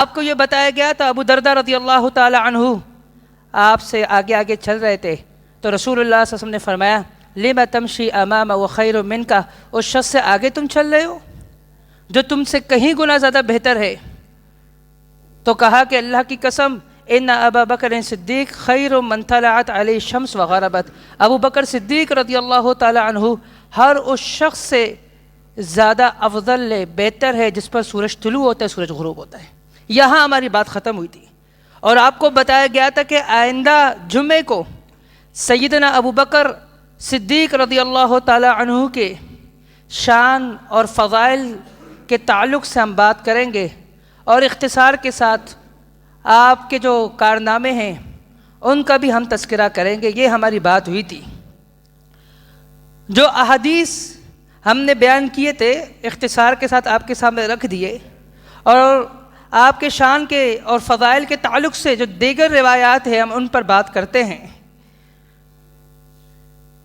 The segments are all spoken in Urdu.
آپ کو یہ بتایا گیا تھا، ابو درداء رضی اللہ تعالی عنہ آپ سے آگے آگے چل رہے تھے تو رسول اللہ صلی اللہ علیہ وسلم نے فرمایا لما تمشی امام وخیر منک، اس شخص سے آگے تم چل رہے ہو جو تم سے کہیں گنا زیادہ بہتر ہے۔ تو کہا کہ اللہ کی قسم ان ابا بکر صدیق خیر من طلعت علیہ الشمس وغربت، ابو بکر صدیق رضی اللہ تعالی عنہ ہر اس شخص سے زیادہ افضل ہے، بہتر ہے جس پر سورج طلوع ہوتا ہے، سورج غروب ہوتا ہے۔ یہاں ہماری بات ختم ہوئی تھی اور آپ کو بتایا گیا تھا کہ آئندہ جمعے کو سیدنا ابو بکر صدیق رضی اللہ تعالی عنہ کے شان اور فضائل کے تعلق سے ہم بات کریں گے اور اختصار کے ساتھ آپ کے جو کارنامے ہیں ان کا بھی ہم تذکرہ کریں گے۔ یہ ہماری بات ہوئی تھی۔ جو احادیث ہم نے بیان کیے تھے اختصار کے ساتھ آپ کے سامنے رکھ دیے، اور آپ کے شان کے اور فضائل کے تعلق سے جو دیگر روایات ہیں ہم ان پر بات کرتے ہیں۔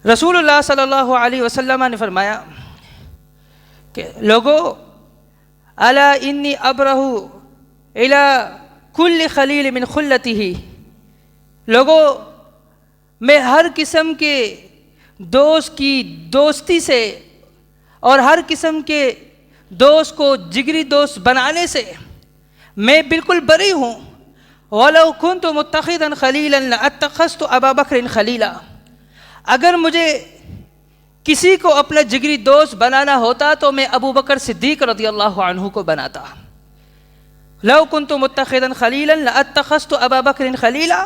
رسول اللہ صلی اللہ علیہ وسلم نے فرمایا کہ لوگو الا انی ابرہ الی کل خلیل من خلتہ، لوگو میں ہر قسم کے دوست کی دوستی سے اور ہر قسم کے دوست کو جگری دوست بنانے سے میں بالکل بری ہوں۔ وَلَوْ كُنْتُ مُتَّخِذًا خَلِيلًا لَأَتَّخَذْتُ أَبَا بَكْرٍ خَلِيلًا، اگر مجھے کسی کو اپنا جگری دوست بنانا ہوتا تو میں ابو بکر صدیق رضی اللہ عنہ کو بناتا۔ لَوْ كُنْتُ مُتَّخِذًا خَلِيلًا لَأَتَّخَذْتُ أَبَا بَكْرٍ خَلِيلًا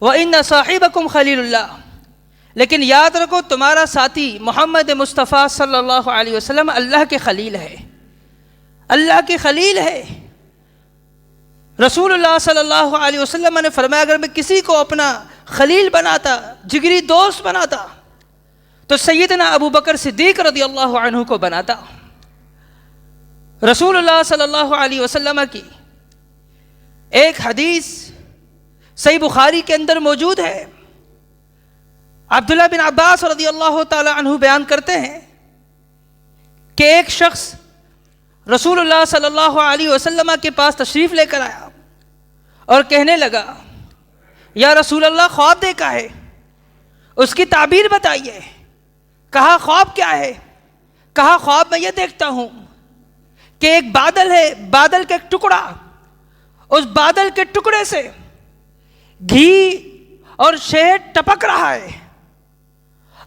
وَإِنَّ صَاحِبَكُمْ خَلِيلُ اللَّهِ، لیکن یاد رکھو تمہارا ساتھی محمد مصطفیٰ صلی اللہ علیہ وسلم اللہ کے خلیل ہے، اللہ کے خلیل ہے۔ رسول اللہ صلی اللہ علیہ وسلم نے فرمایا اگر میں کسی کو اپنا خلیل بناتا، جگری دوست بناتا، تو سیدنا ابو بکر صدیق رضی اللہ عنہ کو بناتا۔ رسول اللہ صلی اللہ علیہ وسلم کی ایک حدیث صحیح بخاری کے اندر موجود ہے، عبداللہ بن عباس رضی اللہ تعالی عنہ بیان کرتے ہیں کہ ایک شخص رسول اللہ صلی اللہ علیہ وسلم کے پاس تشریف لے کر آیا اور کہنے لگا یا رسول اللہ خواب دیکھا ہے، اس کی تعبیر بتائیے۔ کہا خواب کیا ہے؟ کہا خواب میں یہ دیکھتا ہوں کہ ایک بادل ہے، بادل کا ایک ٹکڑا، اس بادل کے ٹکڑے سے گھی اور شہد ٹپک رہا ہے،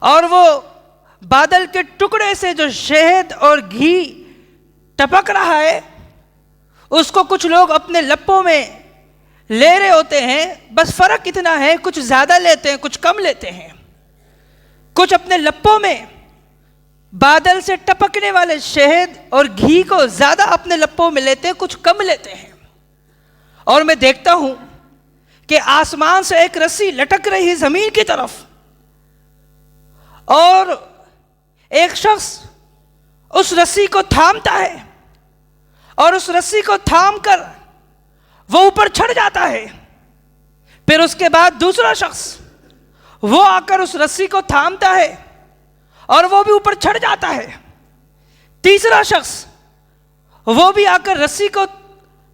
اور وہ بادل کے ٹکڑے سے جو شہد اور گھی ٹپک رہا ہے اس کو کچھ لوگ اپنے لپوں میں لے رہے ہوتے ہیں، بس فرق اتنا ہے کچھ زیادہ لیتے ہیں کچھ کم لیتے ہیں۔ کچھ اپنے لپوں میں بادل سے ٹپکنے والے شہد اور گھی کو زیادہ اپنے لپوں میں لیتے ہیں، کچھ کم لیتے ہیں۔ اور میں دیکھتا ہوں کہ آسمان سے ایک رسی لٹک رہی ہے زمین کی طرف، اور ایک شخص اس رسی کو تھامتا ہے اور اس رسی کو تھام کر وہ اوپر چڑھ جاتا ہے۔ پھر اس کے بعد دوسرا شخص وہ آ کر اس رسی کو تھامتا ہے اور وہ بھی اوپر چڑھ جاتا ہے۔ تیسرا شخص وہ بھی آ کر رسی کو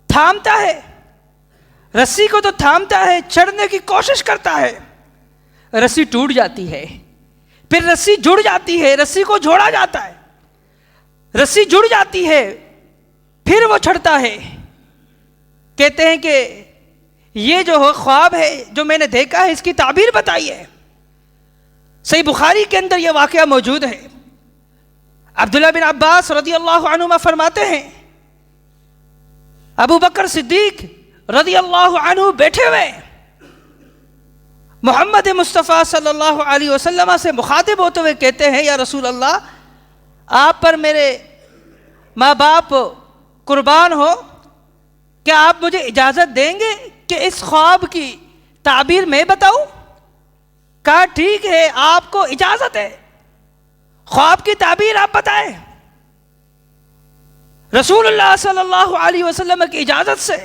تھامتا ہے، رسی کو تو تھامتا ہے، چڑھنے کی کوشش کرتا ہے، رسی ٹوٹ جاتی ہے، پھر رسی جڑ جاتی ہے، رسی کو جوڑا جاتا ہے، رسی جڑ جاتی ہے، پھر وہ چڑھتا ہے۔ کہتے ہیں کہ یہ جو خواب ہے جو میں نے دیکھا ہے اس کی تعبیر بتائیے۔ صحیح بخاری کے اندر یہ واقعہ موجود ہے۔ عبداللہ بن عباس رضی اللہ عنہما فرماتے ہیں ابو بکر صدیق رضی اللہ عنہ بیٹھے ہوئے محمد مصطفیٰ صلی اللہ علیہ وسلم سے مخاطب ہوتے ہوئے کہتے ہیں یا رسول اللہ آپ پر میرے ماں باپ قربان ہو، کیا آپ مجھے اجازت دیں گے کہ اس خواب کی تعبیر میں بتاؤں؟ کہا ٹھیک ہے، آپ کو اجازت ہے، خواب کی تعبیر آپ بتائیں۔ رسول اللہ صلی اللہ علیہ وسلم کی اجازت سے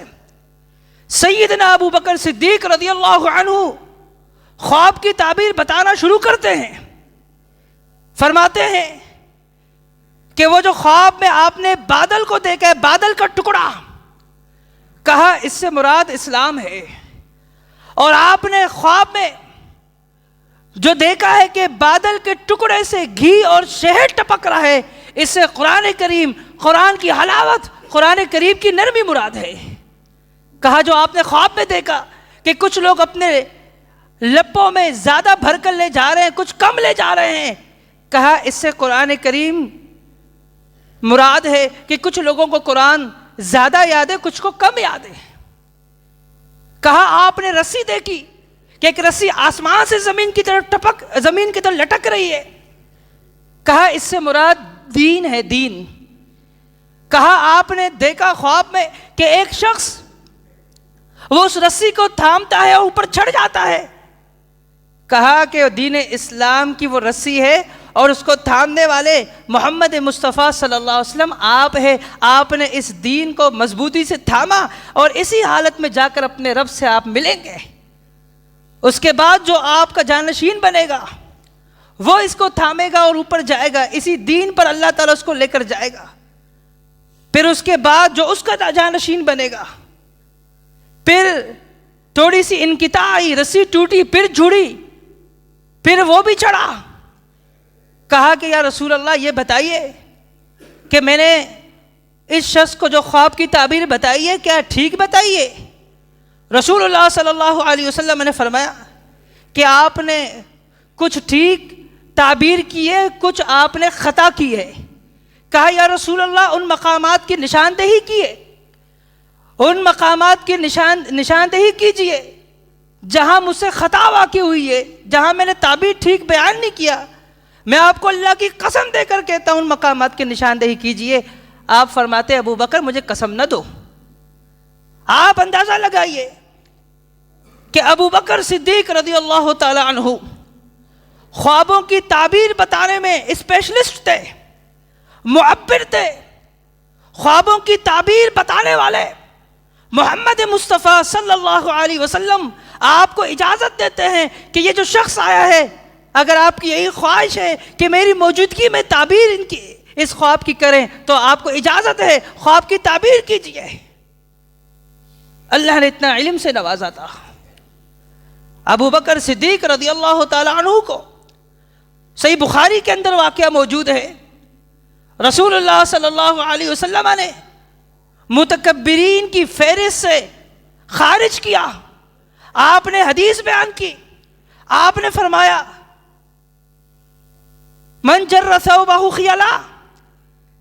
سیدنا ابو بکر صدیق رضی اللہ عنہ خواب کی تعبیر بتانا شروع کرتے ہیں۔ فرماتے ہیں کہ وہ جو خواب میں آپ نے بادل کو دیکھا ہے، بادل کا ٹکڑا، کہا اس سے مراد اسلام ہے۔ اور آپ نے خواب میں جو دیکھا ہے کہ بادل کے ٹکڑے سے گھی اور شہد ٹپک رہا ہے، اس سے قرآن کریم، قرآن کی حلاوت، قرآن کریم کی نرمی مراد ہے۔ کہا جو آپ نے خواب میں دیکھا کہ کچھ لوگ اپنے لپوں میں زیادہ بھر کر لے جا رہے ہیں، کچھ کم لے جا رہے ہیں، کہا اس سے قرآن کریم مراد ہے کہ کچھ لوگوں کو قرآن زیادہ یاد ہے، کچھ کو کم یاد ہے۔ کہا آپ نے رسی دیکھی کہ ایک رسی آسمان سے زمین کی طرف لٹک رہی ہے، کہا اس سے مراد دین ہے، دین۔ کہا آپ نے دیکھا خواب میں کہ ایک شخص وہ اس رسی کو تھامتا ہے اور اوپر چڑھ جاتا ہے، کہا کہ دین اسلام کی وہ رسی ہے اور اس کو تھامنے والے محمد مصطفیٰ صلی اللہ علیہ وسلم آپ ہے۔ آپ نے اس دین کو مضبوطی سے تھاما اور اسی حالت میں جا کر اپنے رب سے آپ ملیں گے۔ اس کے بعد جو آپ کا جانشین بنے گا وہ اس کو تھامے گا اور اوپر جائے گا، اسی دین پر اللہ تعالیٰ اس کو لے کر جائے گا۔ پھر اس کے بعد جو اس کا جانشین بنے گا، پھر تھوڑی سی انقطاع آئی، رسی ٹوٹی، پھر جڑی، پھر وہ بھی چڑھا۔ کہا کہ یا رسول اللہ یہ بتائیے کہ میں نے اس شخص کو جو خواب کی تعبیر بتائی ہے کیا ٹھیک بتائی ہے؟ رسول اللہ صلی اللہ علیہ وسلم نے فرمایا کہ آپ نے کچھ ٹھیک تعبیر کی ہے، کچھ آپ نے خطا کی ہے۔ کہا یا رسول اللہ ان مقامات کی نشاندہی کیے، ان مقامات کی نشاندہی کیجئے جہاں مجھ سے خطا واقع ہوئی ہے، جہاں میں نے تعبیر ٹھیک بیان نہیں کیا۔ میں آپ کو اللہ کی قسم دے کر کہتا ہوں ان مقامات کی نشاندہی کیجئے۔ آپ فرماتے ابو بکر مجھے قسم نہ دو۔ آپ اندازہ لگائیے کہ ابو بکر صدیق رضی اللہ تعالی عنہ خوابوں کی تعبیر بتانے میں اسپیشلسٹ تھے، معبر تھے، خوابوں کی تعبیر بتانے والے۔ محمد مصطفیٰ صلی اللہ علیہ وسلم آپ کو اجازت دیتے ہیں کہ یہ جو شخص آیا ہے، اگر آپ کی یہی خواہش ہے کہ میری موجودگی میں تعبیر اس خواب کی کریں تو آپ کو اجازت ہے، خواب کی تعبیر کیجیے۔ اللہ نے اتنا علم سے نوازا تھا۔ ابو بکر صدیق رضی اللہ تعالی عنہ کو صحیح بخاری کے اندر واقعہ موجود ہے، رسول اللہ صلی اللہ علیہ وسلم نے متکبرین کی فہرست سے خارج کیا۔ آپ نے حدیث بیان کی، آپ نے فرمایا من جر ثوبہ خیلا،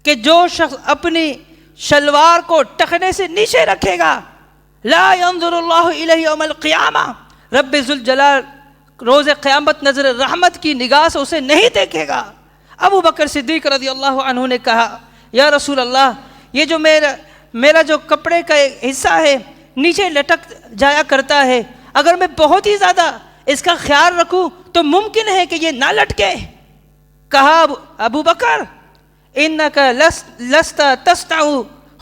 کہ جو شخص اپنی شلوار کو ٹخنے سے نیچے رکھے گا، لا ينظر اللہ الیہ یوم القیامہ، رب ذوالجلال روز قیامت نظر رحمت کی نگاہ سے اسے نہیں دیکھے گا۔ ابو بکر صدیق رضی اللہ عنہ نے کہا یا رسول اللہ یہ جو میرا جو کپڑے کا حصہ ہے نیچے لٹک جایا کرتا ہے، اگر میں بہت ہی زیادہ اس کا خیال رکھوں تو ممکن ہے کہ یہ نہ لٹکے۔ کہا ابو بکر انک لست تصنع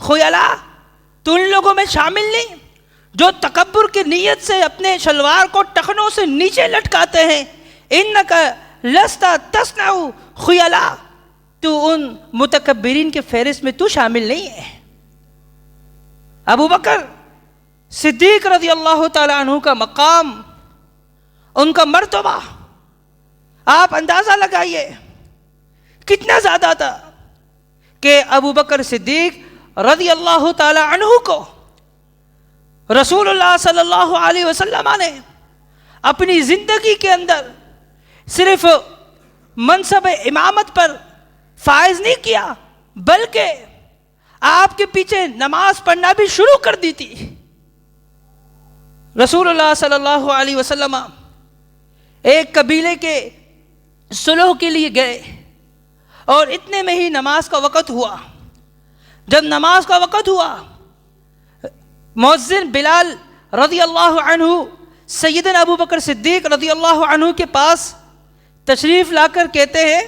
خیلا، تو ان لوگوں میں شامل نہیں جو تکبر کی نیت سے اپنے شلوار کو ٹخنوں سے نیچے لٹکاتے ہیں۔ انک لست تصنع خیلا، تو ان متکبرین کے فہرست میں تو شامل نہیں ہے۔ ابو بکر صدیق رضی اللہ تعالی عنہ کا مقام، ان کا مرتبہ آپ اندازہ لگائیے کتنا زیادہ تھا کہ ابو بکر صدیق رضی اللہ تعالی عنہ کو رسول اللہ صلی اللہ علیہ وسلم نے اپنی زندگی کے اندر صرف منصب امامت پر فائز نہیں کیا، بلکہ آپ کے پیچھے نماز پڑھنا بھی شروع کر دی تھی۔ رسول اللہ صلی اللہ علیہ وسلم ایک قبیلے کے صلح کے لیے گئے اور اتنے میں ہی نماز کا وقت ہوا۔ جب نماز کا وقت ہوا، مؤذن بلال رضی اللہ عنہ سیدنا ابو بکر صدیق رضی اللہ عنہ کے پاس تشریف لا کر کہتے ہیں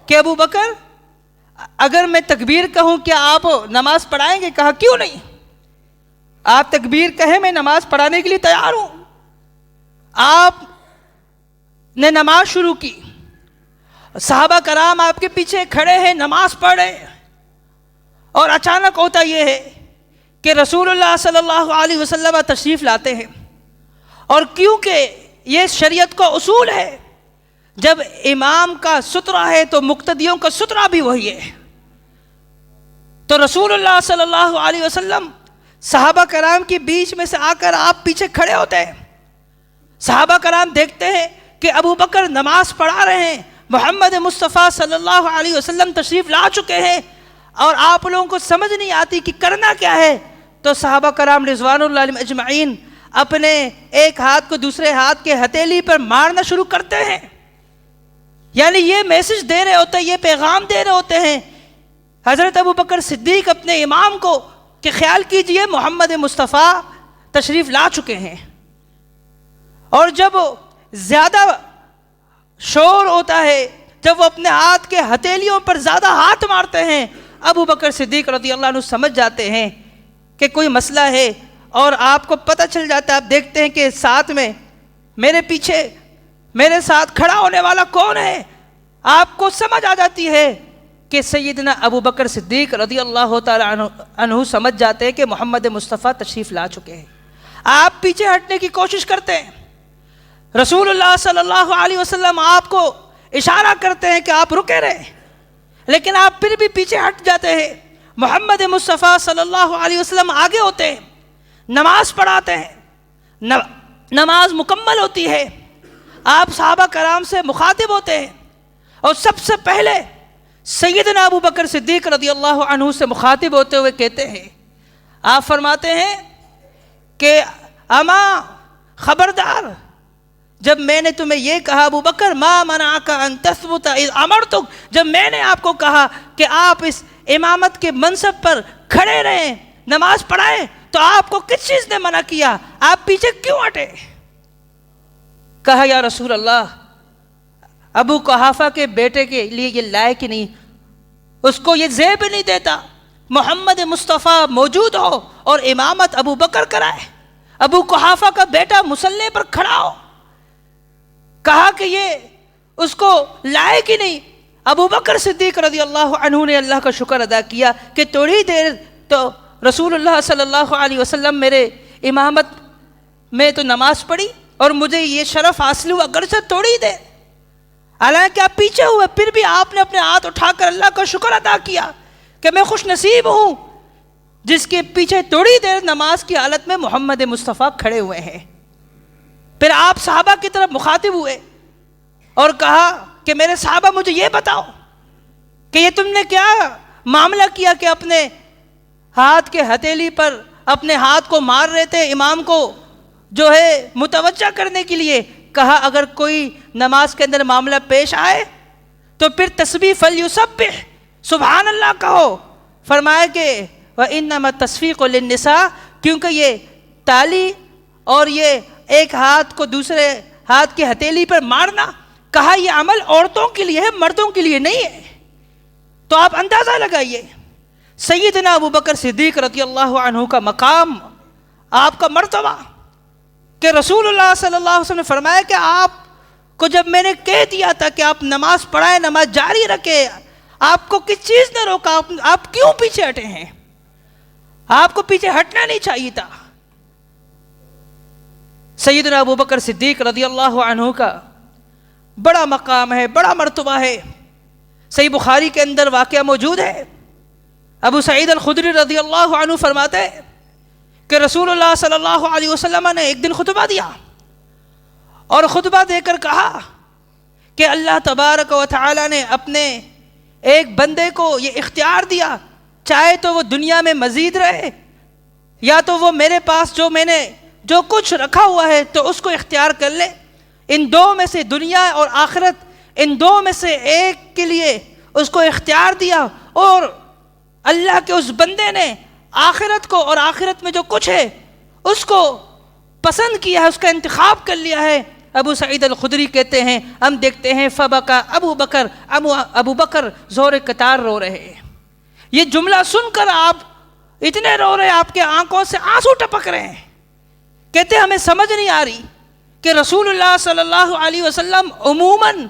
کہ ابو بکر اگر میں تکبیر کہوں کیا آپ نماز پڑھائیں گے؟ کہا کیوں نہیں، آپ تکبیر کہیں میں نماز پڑھانے کے لیے تیار ہوں۔ آپ نے نماز شروع کی، صحابہ کرام آپ کے پیچھے کھڑے ہیں، نماز پڑھ رہے ہیں، اور اچانک ہوتا یہ ہے کہ رسول اللہ صلی اللہ علیہ وسلم تشریف لاتے ہیں، اور کیونکہ یہ شریعت کا اصول ہے، جب امام کا سترہ ہے تو مقتدیوں کا سترہ بھی وہی ہے۔ تو رسول اللہ صلی اللہ علیہ وسلم صحابہ کرام کے بیچ میں سے آ کر آپ پیچھے کھڑے ہوتے ہیں۔ صحابہ کرام دیکھتے ہیں کہ ابو بکر نماز پڑھا رہے ہیں، محمد مصطفیٰ صلی اللہ علیہ وسلم تشریف لا چکے ہیں، اور آپ لوگوں کو سمجھ نہیں آتی کہ کرنا کیا ہے۔ تو صحابہ کرام رضوان اللہ علیہم اجمعین اپنے ایک ہاتھ کو دوسرے ہاتھ کے ہتھیلی پر مارنا شروع کرتے ہیں، یعنی یہ میسج دے رہے ہوتے ہیں، یہ پیغام دے رہے ہوتے ہیں حضرت ابو بکر صدیق اپنے امام کو کہ خیال کیجئے محمد مصطفیٰ تشریف لا چکے ہیں۔ اور جب زیادہ شور ہوتا ہے، جب وہ اپنے ہاتھ کے ہتھیلیوں پر زیادہ ہاتھ مارتے ہیں، ابو بکر صدیق رضی اللہ عنہ سمجھ جاتے ہیں کہ کوئی مسئلہ ہے، اور آپ کو پتہ چل جاتا ہے، آپ دیکھتے ہیں کہ ساتھ میں میرے پیچھے میرے ساتھ کھڑا ہونے والا کون ہے، آپ کو سمجھ آ جاتی ہے کہ سیدنا ابو بکر صدیق رضی اللہ تعالی عنہ سمجھ جاتے ہیں کہ محمد مصطفیٰ تشریف لا چکے ہیں۔ آپ پیچھے ہٹنے کی کوشش کرتے ہیں، رسول اللہ صلی اللہ علیہ وسلم آپ کو اشارہ کرتے ہیں کہ آپ رکے رہیں، لیکن آپ پھر بھی پیچھے ہٹ جاتے ہیں۔ محمد مصطفیٰ صلی اللہ علیہ وسلم آگے ہوتے ہیں، نماز پڑھاتے ہیں، نماز مکمل ہوتی ہے، آپ صحابہ کرام سے مخاطب ہوتے ہیں، اور سب سے پہلے سیدنا ابو بکر صدیق رضی اللہ عنہ سے مخاطب ہوتے ہوئے کہتے ہیں، آپ فرماتے ہیں کہ اما خبردار، جب میں نے تمہیں یہ کہا ابو بکر ما منعک ان تثبت اذ امرتک، جب میں نے آپ کو کہا کہ آپ اس امامت کے منصب پر کھڑے رہیں، نماز پڑھائیں، تو آپ کو کس چیز نے منع کیا؟ آپ پیچھے کیوں ہٹے؟ کہا یا رسول اللہ، ابو قحافہ کے بیٹے کے لیے یہ لائق ہی نہیں، اس کو یہ زیب نہیں دیتا محمد مصطفیٰ موجود ہو اور امامت ابو بکر کرائے، ابو قحافہ کا بیٹا مصلی پر کھڑا ہو۔ کہا کہ یہ اس کو لائق ہی نہیں۔ ابو بکر صدیق رضی اللہ عنہ نے اللہ کا شکر ادا کیا کہ تھوڑی دیر تو رسول اللہ صلی اللہ علیہ وسلم میرے امامت میں تو نماز پڑھی اور مجھے یہ شرف حاصل ہوا، اگرچہ تھوڑی دیر، حالانکہ آپ پیچھے ہوئے، پھر بھی آپ نے اپنے ہاتھ اٹھا کر اللہ کا شکر ادا کیا کہ میں خوش نصیب ہوں جس کے پیچھے تھوڑی دیر نماز کی حالت میں محمد مصطفیٰ کھڑے ہوئے ہیں۔ پھر آپ صحابہ کی طرف مخاطب ہوئے اور کہا کہ میرے صحابہ مجھے یہ بتاؤ کہ یہ تم نے کیا معاملہ کیا کہ اپنے ہاتھ کے ہتھیلی پر اپنے ہاتھ کو مار رہے تھے امام کو جو ہے متوجہ کرنے کے لیے۔ کہا اگر کوئی نماز کے اندر معاملہ پیش آئے تو پھر تسبیح فلیسبح، سبحان اللہ کہو۔ فرمایا کہ وَإِنَّمَا التَّصْفِيقُ لِلنِّسَاءِ، کیونکہ یہ تالی اور یہ ایک ہاتھ کو دوسرے ہاتھ کی ہتھیلی پر مارنا، کہا یہ عمل عورتوں کے لیے ہے، مردوں کے لیے نہیں ہے۔ تو آپ اندازہ لگائیے سیدنا ابو بکر صدیق رضی اللہ عنہ کا مقام، آپ کا مرتبہ، کہ رسول اللہ صلی اللہ علیہ وسلم نے فرمایا کہ آپ کو جب میں نے کہہ دیا تھا کہ آپ نماز پڑھائیں، نماز جاری رکھیں، آپ کو کس چیز نے روکا؟ آپ کیوں پیچھے ہٹے ہیں؟ آپ کو پیچھے ہٹنا نہیں چاہیے تھا۔ سیدنا ابو بکر صدیق رضی اللہ عنہ کا بڑا مقام ہے، بڑا مرتبہ ہے۔ صحیح بخاری کے اندر واقعہ موجود ہے، ابو سعید الخدری رضی اللہ عنہ فرماتے ہیں کہ رسول اللہ صلی اللہ علیہ وسلم نے ایک دن خطبہ دیا اور خطبہ دے کر کہا کہ اللہ تبارک و تعالی نے اپنے ایک بندے کو یہ اختیار دیا، چاہے تو وہ دنیا میں مزید رہے یا تو وہ میرے پاس جو میں نے جو کچھ رکھا ہوا ہے تو اس کو اختیار کر لے۔ ان دو میں سے، دنیا اور آخرت، ان دو میں سے ایک کے لیے اس کو اختیار دیا، اور اللہ کے اس بندے نے آخرت کو اور آخرت میں جو کچھ ہے اس کو پسند کیا ہے، اس کا انتخاب کر لیا ہے۔ ابو سعید الخدری کہتے ہیں ہم دیکھتے ہیں فبکا ابو بکر زور قطار رو رہے ہیں۔ یہ جملہ سن کر آپ اتنے رو رہے، آپ کے آنکھوں سے آنسو ٹپک رہے ہیں۔ کہتے ہمیں سمجھ نہیں آ رہی کہ رسول اللہ صلی اللہ علیہ وسلم عموماً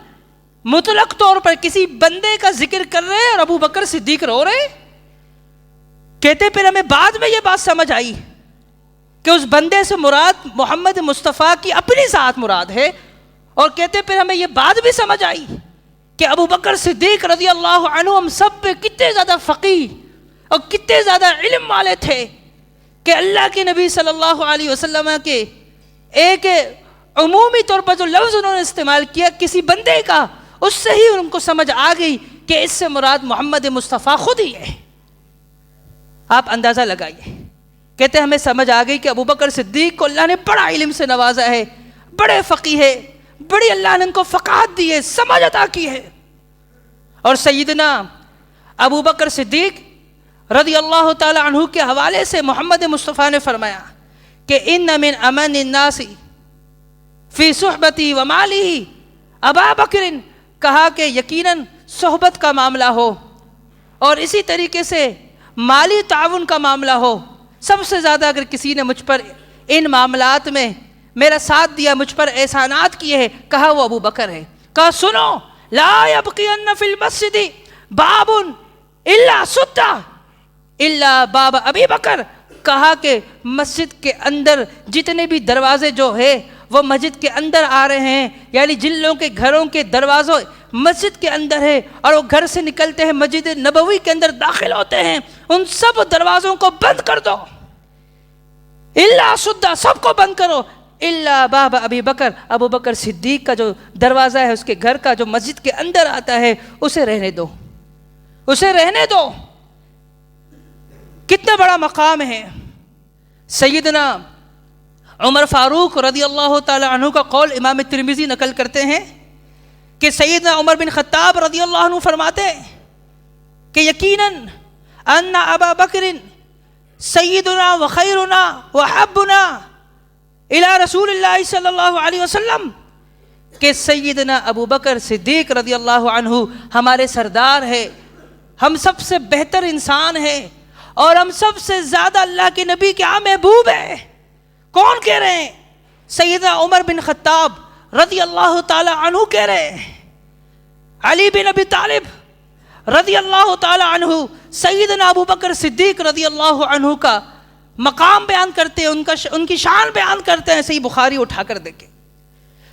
مطلق طور پر کسی بندے کا ذکر کر رہے ہیں اور ابو بکر صدیق رو رہے ہیں۔ کہتے پھر ہمیں بعد میں یہ بات سمجھ آئی کہ اس بندے سے مراد محمد مصطفیٰ کی اپنی ذات مراد ہے، اور کہتے پھر ہمیں یہ بات بھی سمجھ آئی کہ ابو بکر صدیق رضی اللہ عنہ ہم سب پہ کتنے زیادہ فقیہ اور کتنے زیادہ علم والے تھے کہ اللہ کے نبی صلی اللہ علیہ وسلم کے ایک عمومی طور پر جو لفظ انہوں نے استعمال کیا کسی بندے کا، اس سے ہی ان کو سمجھ آ گئی کہ اس سے مراد محمد مصطفیٰ خود ہی ہے۔ آپ اندازہ لگائیے، کہتے ہمیں سمجھ آ گئی کہ ابو بکر صدیق کو اللہ نے بڑا علم سے نوازا ہے، بڑے فقیہ ہے، بڑی اللہ نے ان کو فقاہت دی ہے، سمجھ عطا کی ہے۔ اور سیدنا ابو بکر صدیق رضی اللہ تعالی عنہ کے حوالے سے محمد مصطفیٰ نے فرمایا کہ ان من امن الناس فی صحبتی و مالی ابا بکر، کہا کہ یقیناً صحبت کا معاملہ ہو اور اسی طریقے سے مالی تعاون کا معاملہ ہو، سب سے زیادہ اگر کسی نے مجھ پر ان معاملات میں میرا ساتھ دیا، مجھ پر احسانات کیے ہیں، کہا وہ ابو بکر ہے۔ کہا سنو، لا یبقین فی المسجد باب الا سد الا باب ابی بکر، کہا کہ مسجد کے اندر جتنے بھی دروازے جو ہے وہ مسجد کے اندر آ رہے ہیں، یعنی جن لوگوں کے گھروں کے دروازوں مسجد کے اندر ہے اور وہ گھر سے نکلتے ہیں مسجد نبوی کے اندر داخل ہوتے ہیں، ان سب دروازوں کو بند کر دو، الا سدہ، سب کو بند کرو، الا باب ابی بکر، ابو بکر صدیق کا جو دروازہ ہے اس کے گھر کا جو مسجد کے اندر آتا ہے اسے رہنے دو، اسے رہنے دو۔ کتنا بڑا مقام ہے۔ سیدنا عمر فاروق رضی اللہ تعالی عنہ کا قول امام ترمذی نقل کرتے ہیں کہ سیدنا عمر بن خطاب رضی اللہ عنہ فرماتے ہیں کہ یقیناً ان ابا بکر سیدنا و خیرنا و حبنا الی رسول اللہ صلی اللہ علیہ وسلم، کہ سیدنا ابو بکر صدیق رضی اللہ عنہ ہمارے سردار ہے، ہم سب سے بہتر انسان ہے اور ہم سب سے زیادہ اللہ کے نبی کے عام محبوب ہے۔ کون کہہ رہے ہیں؟ سیدنا عمر بن خطاب رضی اللہ تعالی عنہ کہہ رہے ہیں۔ علی بن ابی طالب رضی اللہ تعالی عنہ سیدنا ابو بکر صدیق رضی اللہ عنہ کا مقام بیان کرتے ہیں، ان کی شان بیان کرتے ہیں۔ صحیح بخاری اٹھا کر دیکھیں،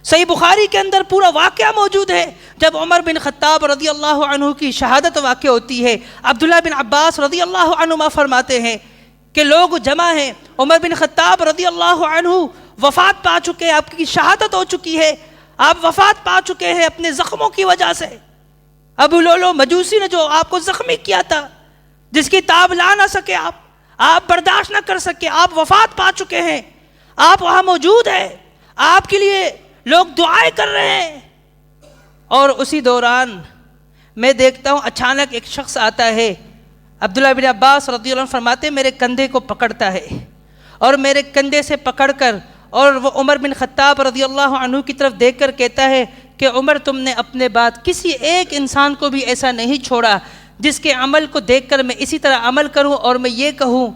صحیح بخاری کے اندر پورا واقعہ موجود ہے۔ جب عمر بن خطاب رضی اللہ عنہ کی شہادت واقع ہوتی ہے، عبداللہ بن عباس رضی اللہ عنہما فرماتے ہیں کہ لوگ جمع ہیں، عمر بن خطاب رضی اللہ عنہ وفات پا چکے ہیں، آپ کی شہادت ہو چکی ہے، آپ وفات پا چکے ہیں اپنے زخموں کی وجہ سے۔ ابو لولو مجوسی نے جو آپ کو زخمی کیا تھا، جس کی تاب لا نہ سکے آپ برداشت نہ کر سکے، آپ وفات پا چکے ہیں، آپ وہاں موجود ہیں، آپ کے لیے لوگ دعائیں کر رہے ہیں۔ اور اسی دوران میں دیکھتا ہوں اچانک ایک شخص آتا ہے، عبداللہ بن عباس رضی اللہ عنہ فرماتے ہیں میرے کندھے کو پکڑتا ہے اور میرے کندھے سے پکڑ کر اور وہ عمر بن خطاب رضی اللہ عنہ کی طرف دیکھ کر کہتا ہے کہ عمر تم نے اپنے بعد کسی ایک انسان کو بھی ایسا نہیں چھوڑا جس کے عمل کو دیکھ کر میں اسی طرح عمل کروں اور میں یہ کہوں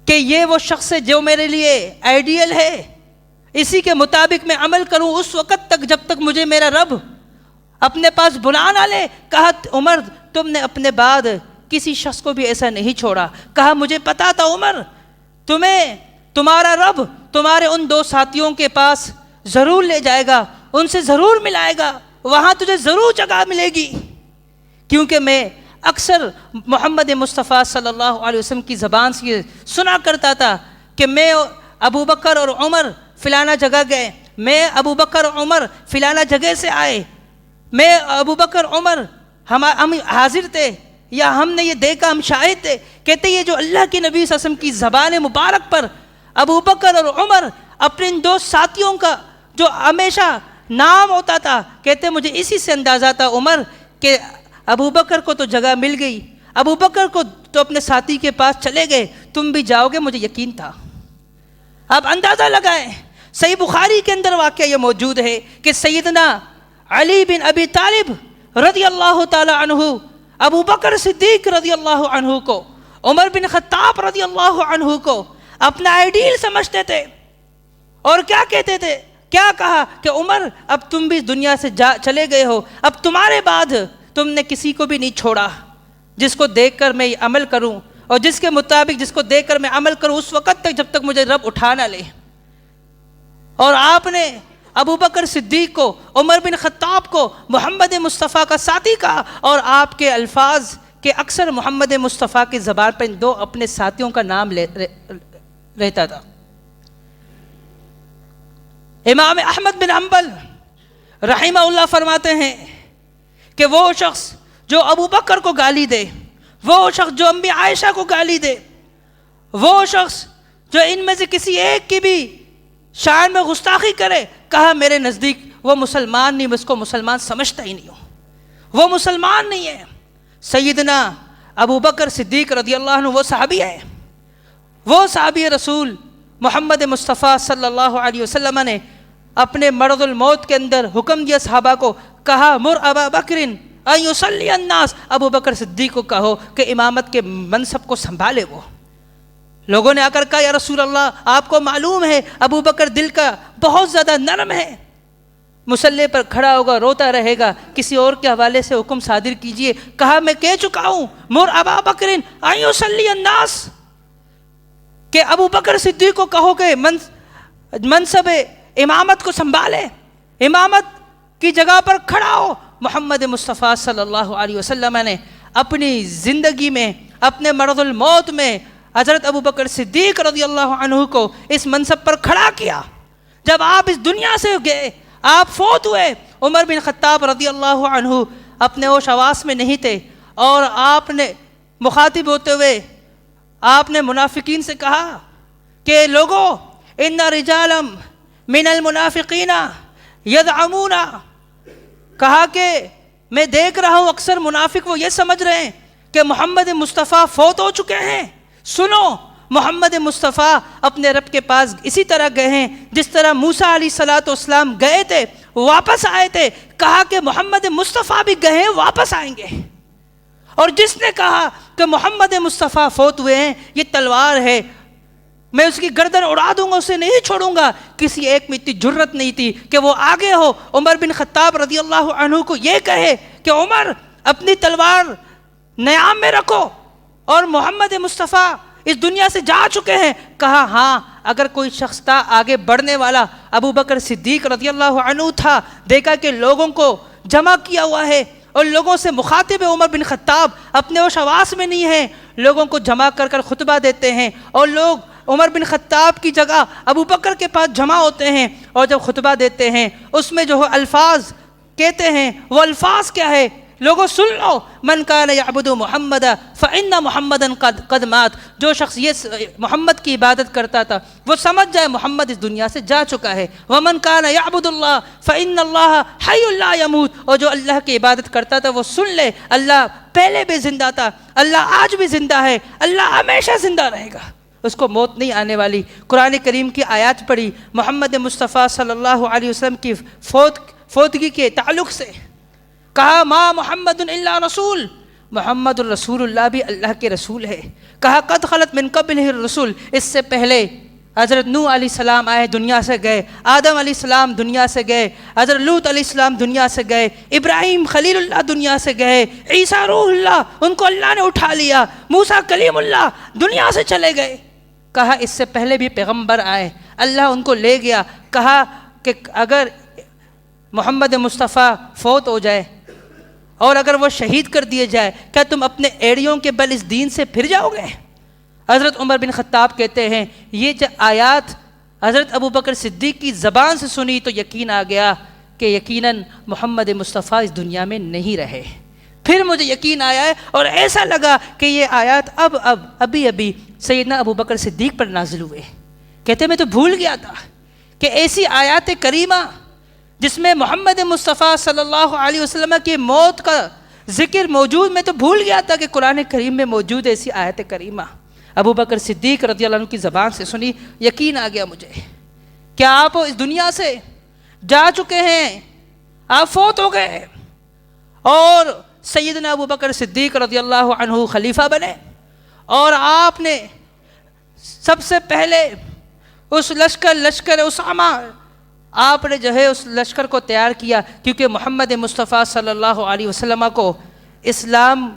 کہ یہ وہ شخص ہے جو میرے لیے آئیڈیل ہے، اسی کے مطابق میں عمل کروں اس وقت تک جب تک مجھے میرا رب اپنے پاس بلا نہ لے۔ کہا عمر تم نے اپنے بعد کسی شخص کو بھی ایسا نہیں چھوڑا۔ کہا مجھے پتا تھا عمر تمہارا رب تمہارے ان دو ساتھیوں کے پاس ضرور لے جائے گا، ان سے ضرور ملائے گا، وہاں تجھے ضرور جگہ ملے گی، کیونکہ میں اکثر محمد مصطفیٰ صلی اللہ علیہ وسلم کی زبان سے سنا کرتا تھا کہ میں ابو بکر اور عمر فلانا جگہ گئے، میں ابو بکر عمر فلانا جگہ سے آئے، میں ابو بکر عمر ہم حاضر تھے یا ہم نے یہ دیکھا، ہم شاہد تھے۔ کہتے یہ جو اللہ کے نبی صلی اللہ علیہ وسلم کی زبان مبارک پر ابو بکر اور عمر اپنے ان دو ساتھیوں کا جو ہمیشہ نام ہوتا تھا، کہتے مجھے اسی سے اندازہ تھا عمر کہ ابو بکر کو تو جگہ مل گئی، ابو بکر کو تو اپنے ساتھی کے پاس چلے گئے، تم بھی جاؤ گے، مجھے یقین تھا۔ آپ اندازہ لگائیں، صحیح بخاری کے اندر واقعہ یہ موجود ہے کہ سیدنا علی بن ابی طالب رضی اللہ تعالی عنہ ابو بکر صدیق رضی اللہ عنہ کو، عمر بن خطاب رضی اللہ عنہ کو اپنا آئیڈیل سمجھتے تھے، اور کیا کہتے تھے، کیا کہا کہ عمر اب تم بھی دنیا سے چلے گئے ہو، اب تمہارے بعد تم نے کسی کو بھی نہیں چھوڑا جس کو دیکھ کر میں یہ عمل کروں اور جس کے مطابق جس کو دیکھ کر میں عمل کروں اس وقت تک جب تک مجھے رب اٹھا نہ لے۔ اور آپ نے ابو بکر صدیق کو، عمر بن خطاب کو محمد مصطفیٰ کا ساتھی کہا، اور آپ کے الفاظ کہ اکثر محمد مصطفیٰ کی زبان پر دو اپنے ساتھیوں کا نام رہتا تھا۔ امام احمد بن حنبل رحمہ اللہ فرماتے ہیں کہ وہ شخص جو ابو بکر کو گالی دے، وہ شخص جو امی عائشہ کو گالی دے، وہ شخص جو ان میں سے کسی ایک کی بھی شان میں گستاخی کرے، کہا میرے نزدیک وہ مسلمان نہیں، میں اس کو مسلمان سمجھتا ہی نہیں ہوں، وہ مسلمان نہیں ہے۔ سیدنا ابو بکر صدیق رضی اللہ عنہ وہ صحابی ہے، وہ صحابی رسول محمد مصطفیٰ صلی اللہ علیہ وسلم نے اپنے مرض الموت کے اندر حکم دیا صحابہ کو، کہا مر ابا بکر ان یصلی الناس، ابو بکر صدیق کو کہو کہ امامت کے منصب کو سنبھالے۔ وہ لوگوں نے آ کر کہا یا رسول اللہ آپ کو معلوم ہے ابو بکر دل کا بہت زیادہ نرم ہے، مصلی پر کھڑا ہوگا روتا رہے گا، کسی اور کے حوالے سے حکم صادر کیجئے۔ کہا میں کہہ چکا ہوں مر ابا بکر ان یصلی الناس، کہ ابو بکر صدیق کو کہو کہ منصب امامت کو سنبھالے، امامت کی جگہ پر کھڑا ہو۔ محمد مصطفیٰ صلی اللہ علیہ وسلم نے اپنی زندگی میں اپنے مرض الموت میں حضرت ابو بکر صدیق رضی اللہ عنہ کو اس منصب پر کھڑا کیا۔ جب آپ اس دنیا سے گئے، آپ فوت ہوئے، عمر بن خطاب رضی اللہ عنہ اپنے ہوش حواس میں نہیں تھے، اور آپ نے مخاطب ہوتے ہوئے آپ نے منافقین سے کہا کہ لوگوں ان رجالا من المنافقین یزعمون، کہا کہ میں دیکھ رہا ہوں اکثر منافق وہ یہ سمجھ رہے ہیں کہ محمد مصطفیٰ فوت ہو چکے ہیں۔ سنو، محمد مصطفیٰ اپنے رب کے پاس اسی طرح گئے ہیں جس طرح موسیٰ علیہ السلام گئے تھے، واپس آئے تھے۔ کہا کہ محمد مصطفیٰ بھی گئے ہیں، واپس آئیں گے۔ اور جس نے کہا کہ محمد مصطفیٰ فوت ہوئے ہیں، یہ تلوار ہے، میں اس کی گردن اڑا دوں گا، اسے نہیں چھوڑوں گا، کسی ایک میں اتنی جرت نہیں تھی کہ وہ آگے ہو عمر بن خطاب رضی اللہ عنہ کو یہ کہے کہ عمر اپنی تلوار نیام میں رکھو، اور محمد مصطفیٰ اس دنیا سے جا چکے ہیں۔ کہا ہاں اگر کوئی شخص تھا آگے بڑھنے والا، ابو بکر صدیق رضی اللہ عنہ تھا، دیکھا کہ لوگوں کو جمع کیا ہوا ہے اور لوگوں سے مخاطب ہے، عمر بن خطاب اپنے ہوش حواس میں نہیں ہیں، لوگوں کو جمع کر کر خطبہ دیتے ہیں، اور لوگ عمر بن خطاب کی جگہ ابو بکر کے پاس جمع ہوتے ہیں، اور جب خطبہ دیتے ہیں اس میں جو الفاظ کہتے ہیں وہ الفاظ کیا ہے؟ لوگوں سن لو، من کان یعبد محمد فإن محمدا قد مات، جو شخص یہ محمد کی عبادت کرتا تھا وہ سمجھ جائے محمد اس دنیا سے جا چکا ہے۔ ومن کان یعبد اللہ فإن اللہ حی لا یموت، اور جو اللہ کی عبادت کرتا تھا وہ سن لے اللہ پہلے بھی زندہ تھا، اللہ آج بھی زندہ ہے، اللہ ہمیشہ زندہ رہے گا، اس کو موت نہیں آنے والی۔ قرآن کریم کی آیات پڑھی محمد مصطفیٰ صلی اللہ علیہ وسلم کی فوتگی کے تعلق سے، کہا ما محمد الا رسول، محمد الرسول اللہ بھی اللہ کے رسول ہے۔ کہا قد خلت من قبلہ الرسل، اس سے پہلے حضرت نوح علیہ السلام آئے دنیا سے گئے، آدم علیہ السلام دنیا سے گئے، حضرت لوط علیہ السلام دنیا سے گئے، ابراہیم خلیل اللہ دنیا سے گئے، عیسیٰ روح اللہ ان کو اللہ نے اٹھا لیا، موسیٰ کلیم اللہ دنیا سے چلے گئے۔ کہا اس سے پہلے بھی پیغمبر آئے، اللہ ان کو لے گیا۔ کہا کہ اگر محمد مصطفیٰ فوت ہو جائے اور اگر وہ شہید کر دیے جائے، کیا تم اپنے ایڑیوں کے بل اس دین سے پھر جاؤ گے؟ حضرت عمر بن خطاب کہتے ہیں یہ جو آیات حضرت ابو بکر صدیق کی زبان سے سنی تو یقین آ گیا کہ یقیناً محمد مصطفیٰ اس دنیا میں نہیں رہے۔ پھر مجھے یقین آیا ہے اور ایسا لگا کہ یہ آیات ابھی سیدنا ابو بکر صدیق پر نازل ہوئے۔ کہتے میں تو بھول گیا تھا کہ ایسی آیات کریمہ جس میں محمد مصطفیٰ صلی اللہ علیہ وسلم کی موت کا ذکر موجود، میں تو بھول گیا تھا کہ قرآن کریم میں موجود ہے ایسی آیت کریمہ۔ ابو بکر صدیق رضی اللہ عنہ کی زبان سے سنی، یقین آ گیا مجھے کہ آپ اس دنیا سے جا چکے ہیں، آپ فوت ہو گئے، اور سیدنا ابو بکر صدیق رضی اللہ عنہ خلیفہ بنے، اور آپ نے سب سے پہلے اس لشکر اسامہ، آپ نے جو ہے اس لشکر کو تیار کیا، کیونکہ محمد مصطفیٰ صلی اللہ علیہ وسلم کو اسلام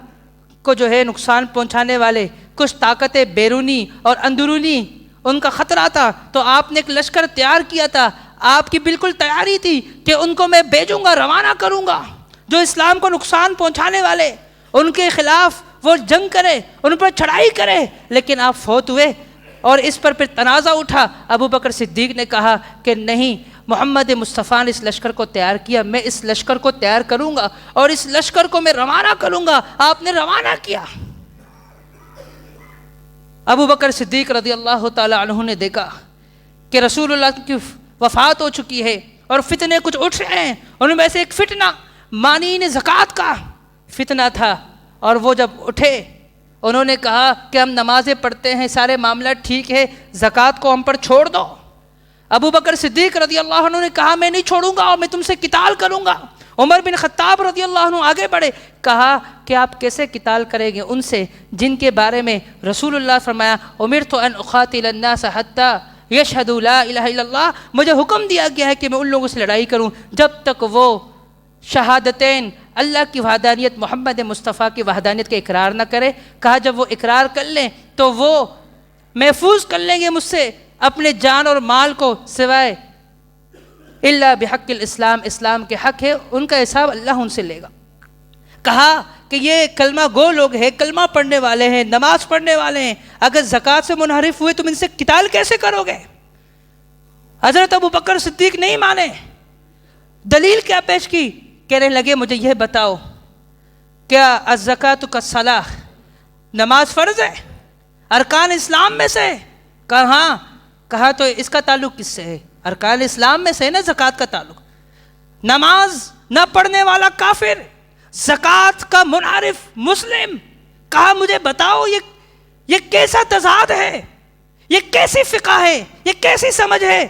کو جو ہے نقصان پہنچانے والے کچھ طاقتیں بیرونی اور اندرونی ان کا خطرہ تھا تو آپ نے ایک لشکر تیار کیا تھا. آپ کی بالکل تیاری تھی کہ ان کو میں بھیجوں گا, روانہ کروں گا, جو اسلام کو نقصان پہنچانے والے ان کے خلاف وہ جنگ کرے, ان پر چڑھائی کرے. لیکن آپ فوت ہوئے اور اس پر پھر تنازع اٹھا. ابو بکر صدیق نے کہا کہ نہیں, محمد مصطفیٰ نے اس لشکر کو تیار کیا, میں اس لشکر کو تیار کروں گا اور اس لشکر کو میں روانہ کروں گا. آپ نے روانہ کیا. ابو بکر صدیق رضی اللہ تعالی عنہ نے دیکھا کہ رسول اللہ کی وفات ہو چکی ہے اور فتنے کچھ اٹھ رہے ہیں. ان میں سے ایک فتنہ مانعین زکوٰۃ کا فتنہ تھا, اور وہ جب اٹھے انہوں نے کہا کہ ہم نمازیں پڑھتے ہیں, سارے معاملہ ٹھیک ہے, زکوٰۃ کو ہم پر چھوڑ دو. ابو بکر صدیق رضی اللہ عنہ نے کہا میں نہیں چھوڑوں گا اور میں تم سے قتال کروں گا. عمر بن خطاب رضی اللہ عنہ آگے بڑھے, کہا کہ آپ کیسے قتال کریں گے ان سے جن کے بارے میں رسول اللہ فرمایا امرت ان اقاتل الناس حتی یشہدوا لا الہ الا اللہ, مجھے حکم دیا گیا ہے کہ میں ان لوگوں سے لڑائی کروں جب تک وہ شہادتین, اللہ کی وحدانیت, محمد مصطفیٰ کی وحدانیت کا اقرار نہ کرے. کہا جب وہ اقرار کر لیں تو وہ محفوظ کر لیں گے مجھ سے اپنے جان اور مال کو, سوائے اللہ بحق الاسلام, اسلام کے حق ہے, ان کا حساب اللہ ان سے لے گا. کہا کہ یہ کلمہ گو لوگ ہیں, کلمہ پڑھنے والے ہیں, نماز پڑھنے والے ہیں, اگر زکوٰۃ سے منحرف ہوئے تم ان سے قتال کیسے کرو گے؟ حضرت ابو بکر صدیق نہیں مانے. دلیل کیا پیش کی؟ کہنے لگے مجھے یہ بتاؤ کیا الزکوٰۃ کالصلاۃ, نماز فرض ہے ارکان اسلام میں سے؟ کہا ہاں. کہا تو اس کا تعلق کس سے ہے؟ ارکان اسلام میں سے ہے نا زکوٰۃ کا تعلق. نماز نہ پڑھنے والا کافر, زکوٰۃ کا منحرف مسلم. کہا مجھے بتاؤ یہ کیسا تضاد ہے, یہ کیسی فقہ ہے, یہ کیسی سمجھ ہے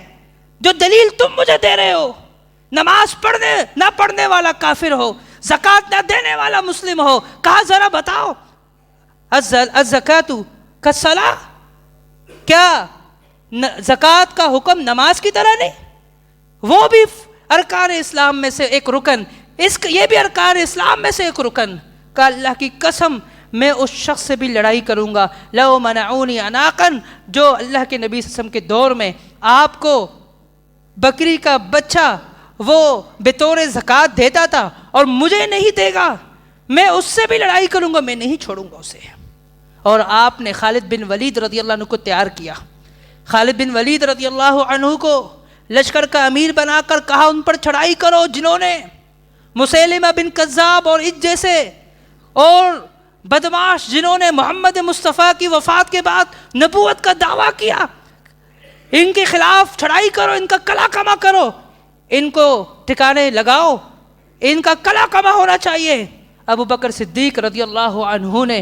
جو دلیل تم مجھے دے رہے ہو؟ نماز پڑھنے نہ پڑھنے والا کافر ہو, زکوٰۃ نہ دینے والا مسلم ہو. کہا ذرا بتاؤ الزکوٰۃ کالصلاۃ, کیا زکوٰۃ کا حکم نماز کی طرح نہیں؟ وہ بھی ارکان اسلام میں سے ایک رکن, یہ بھی ارکان اسلام میں سے ایک رکن. کہ اللہ کی قسم میں اس شخص سے بھی لڑائی کروں گا لو منعونی عناقا, جو اللہ کے نبی صلی اللہ علیہ وسلم کے دور میں آپ کو بکری کا بچہ وہ بطور زکوٰۃ دیتا تھا اور مجھے نہیں دے گا, میں اس سے بھی لڑائی کروں گا, میں نہیں چھوڑوں گا اسے. اور آپ نے خالد بن ولید رضی اللہ عنہ کو تیار کیا. خالد بن ولید رضی اللہ عنہ کو لشکر کا امیر بنا کر کہا ان پر چڑھائی کرو جنہوں نے مسیلمہ بن کذاب اور اس جیسے اور بدماش جنہوں نے محمد مصطفیٰ کی وفات کے بعد نبوت کا دعویٰ کیا, ان کے خلاف چڑھائی کرو, ان کا کلا کما کرو, ان کو ٹھکانے لگاؤ, ان کا کلا کما ہونا چاہیے. ابو بکر صدیق رضی اللہ عنہ نے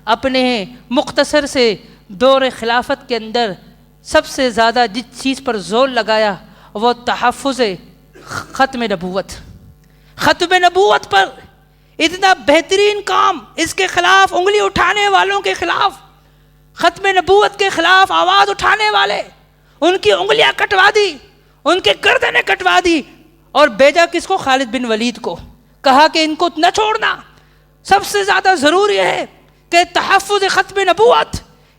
اپنے مختصر سے دور خلافت کے اندر سب سے زیادہ جس چیز پر زور لگایا وہ تحفظ ختم نبوت. ختم نبوت پر اتنا بہترین کام, اس کے خلاف انگلی اٹھانے والوں کے خلاف, ختم نبوت کے خلاف آواز اٹھانے والے, ان کی انگلیاں کٹوا دی, ان کے گردنیں کٹوا دی, اور بھیجا کس کو؟ خالد بن ولید کو. کہا کہ ان کو نہ چھوڑنا, سب سے زیادہ ضروری ہے کہ تحفظ ختم نبوت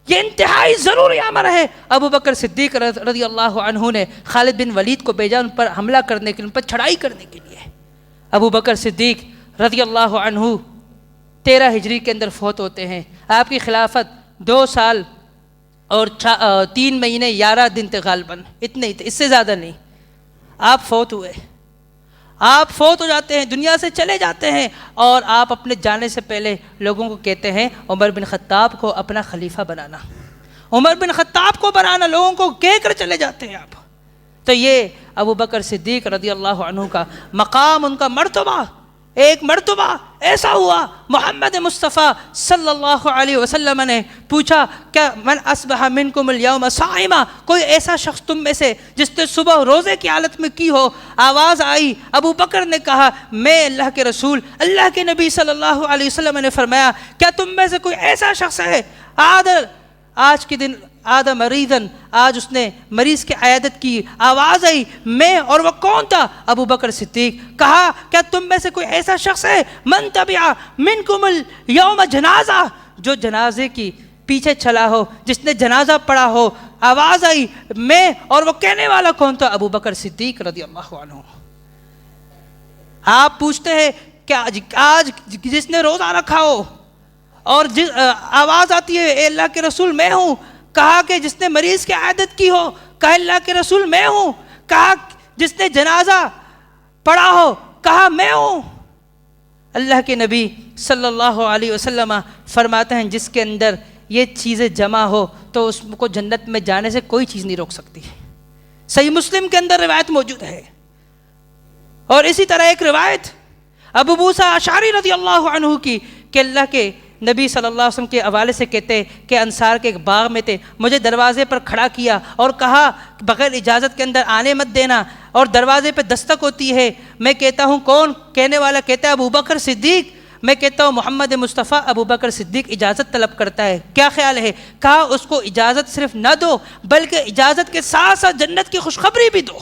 یہ انتہائی ضروری امر ہے. ابو بکر صدیق رضی اللہ عنہ نے خالد بن ولید کو بھیجا ان پر حملہ کرنے کے لیے, ان پر چڑھائی کرنے کے لیے. ابو بکر صدیق رضی اللہ عنہ 13 ہجری کے اندر فوت ہوتے ہیں. آپ کی خلافت 2 سال اور 3 مہینے 11 دن تھے غالباً, اتنے ہی تھے, اس سے زیادہ نہیں. آپ فوت ہوئے, آپ فوت ہو جاتے ہیں, دنیا سے چلے جاتے ہیں, اور آپ اپنے جانے سے پہلے لوگوں کو کہتے ہیں عمر بن خطاب کو اپنا خلیفہ بنانا, عمر بن خطاب کو بنانا, لوگوں کو کہہ کر چلے جاتے ہیں آپ. تو یہ ابو بکر صدیق رضی اللہ عنہ کا مقام, ان کا مرتبہ, ایک مرتبہ ایسا ہوا محمد مصطفیٰ صلی اللہ علیہ وسلم نے پوچھا کیا من اصبح منکم اليوم صائما, کوئی ایسا شخص تم میں سے جس نے صبح روزے کی حالت میں کی ہو؟ آواز آئی, ابو بکر نے کہا میں اللہ کے رسول, اللہ کے نبی صلی اللہ علیہ وسلم نے فرمایا کیا تم میں سے کوئی ایسا شخص ہے آج کے دن آدم مریضن, آج اس نے مریض کی عیادت کی, آواز آئی میں, اور وہ کون تھا؟ ابو بکر صدیق. کہا کیا تم میں سے کوئی ایسا شخص ہے من تبع منکم اليوم جنازہ, جو جنازے کی پیچھے چلا ہو، جس نے جنازہ پڑھا ہو، آواز آئی میں، اور وہ کہنے والا کون تھا؟ ابو بکر صدیق رضی اللہ عنہ۔ آپ پوچھتے ہیں کہ آج جس نے روزہ رکھا ہو اور آواز آتی ہے اے اللہ کے رسول میں ہوں، کہا کہ جس نے مریض کی عیادت کی ہو، کہا اللہ کے رسول میں ہوں، کہا جس نے جنازہ پڑھا ہو، کہا میں ہوں۔ اللہ کے نبی صلی اللہ علیہ وسلم فرماتے ہیں جس کے اندر یہ چیزیں جمع ہو تو اس کو جنت میں جانے سے کوئی چیز نہیں روک سکتی۔ صحیح مسلم کے اندر روایت موجود ہے۔ اور اسی طرح ایک روایت ابو موسیٰ اشعری رضی اللہ عنہ کی کہ اللہ کے نبی صلی اللہ علیہ وسلم کے حوالے سے کہتے کہ انصار کے ایک باغ میں تھے، مجھے دروازے پر کھڑا کیا اور کہا بغیر اجازت کے اندر آنے مت دینا، اور دروازے پہ دستک ہوتی ہے، میں کہتا ہوں کون؟ کہنے والا کہتا ہے ابو بکر صدیق، میں کہتا ہوں محمد مصطفیٰ۔ ابو بکر صدیق اجازت طلب کرتا ہے، کیا خیال ہے؟ کہا اس کو اجازت صرف نہ دو بلکہ اجازت کے ساتھ ساتھ جنت کی خوشخبری بھی دو۔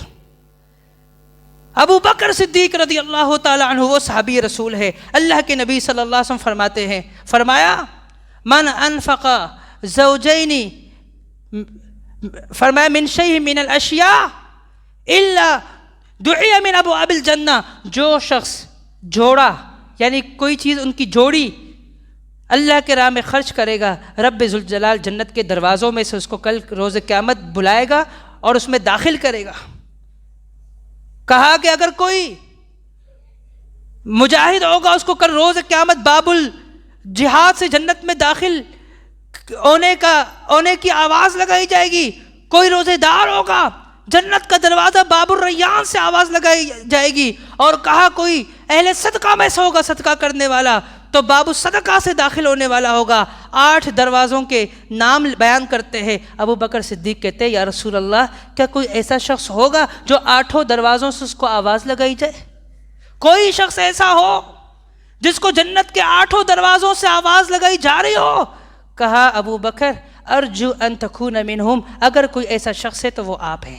ابو بکر صدیق رضی اللہ تعالی عنہ وہ صحابی رسول ہے۔ اللہ کے نبی صلی اللہ علیہ وسلم فرماتے ہیں، فرمایا من انفق زوجین، فرمایا من شیء من الاشیاء الا دعی من ابواب الجنہ، جو شخص جوڑا یعنی کوئی چیز ان کی جوڑی اللہ کے راہ میں خرچ کرے گا، رب ذوالجلال جنت کے دروازوں میں سے اس کو کل روز قیامت بلائے گا اور اس میں داخل کرے گا۔ کہا کہ اگر کوئی مجاہد ہوگا اس کو کل روز قیامت باب الجہاد سے جنت میں داخل ہونے کی آواز لگائی جائے گی۔ کوئی روزے دار ہوگا جنت کا دروازہ باب الریان سے آواز لگائی جائے گی، اور کہا کوئی اہل صدقہ میں سے ہوگا صدقہ کرنے والا تو باب الصدقہ سے داخل ہونے والا ہوگا۔ 8 دروازوں کے نام بیان کرتے ہیں۔ ابو بکر صدیق کہتے ہیں یا رسول اللہ کیا کوئی ایسا شخص ہوگا جو 8 دروازوں سے اس کو آواز لگائی جائے؟ کوئی شخص ایسا ہو جس کو جنت کے 8 دروازوں سے آواز لگائی جا رہی ہو؟ کہا ابو بکر ارجو ان تکون منہم، اگر کوئی ایسا شخص ہے تو وہ آپ ہیں،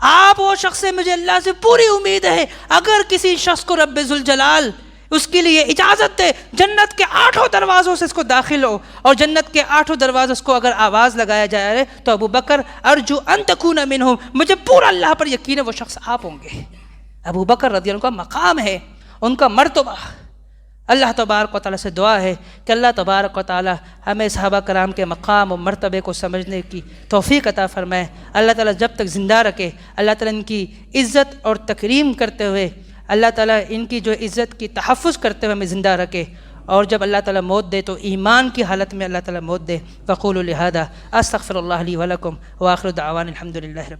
آپ وہ شخص ہے، مجھے اللہ سے پوری امید ہے اگر کسی شخص کو رب ذوالجلال اس کے لیے اجازت دے جنت کے 8 دروازوں سے اس کو داخل ہو، اور جنت کے 8 دروازوں اس کو اگر آواز لگایا جائے تو ابو بکر ارجو ان تکون منہم، مجھے پورا اللہ پر یقین ہے وہ شخص آپ ہوں گے۔ ابو بکر رضی اللہ عنہ کا مقام ہے، ان کا مرتبہ۔ اللہ تبارک و تعالیٰ سے دعا ہے کہ اللہ تبارک و تعالیٰ ہمیں صحابہ کرام کے مقام و مرتبے کو سمجھنے کی توفیق عطا فرمائے۔ اللہ تعالیٰ جب تک زندہ رکھے، اللہ تعالیٰ ان کی عزت اور تکریم کرتے ہوئے، اللہ تعالیٰ ان کی جو عزت کی تحفظ کرتے ہوئے ہمیں زندہ رکھے، اور جب اللہ تعالیٰ موت دے تو ایمان کی حالت میں اللہ تعالیٰ موت دے۔ وقولوا لہذا استغفر اللہ لی ولکم وآخر دعوانا الحمد للہ رب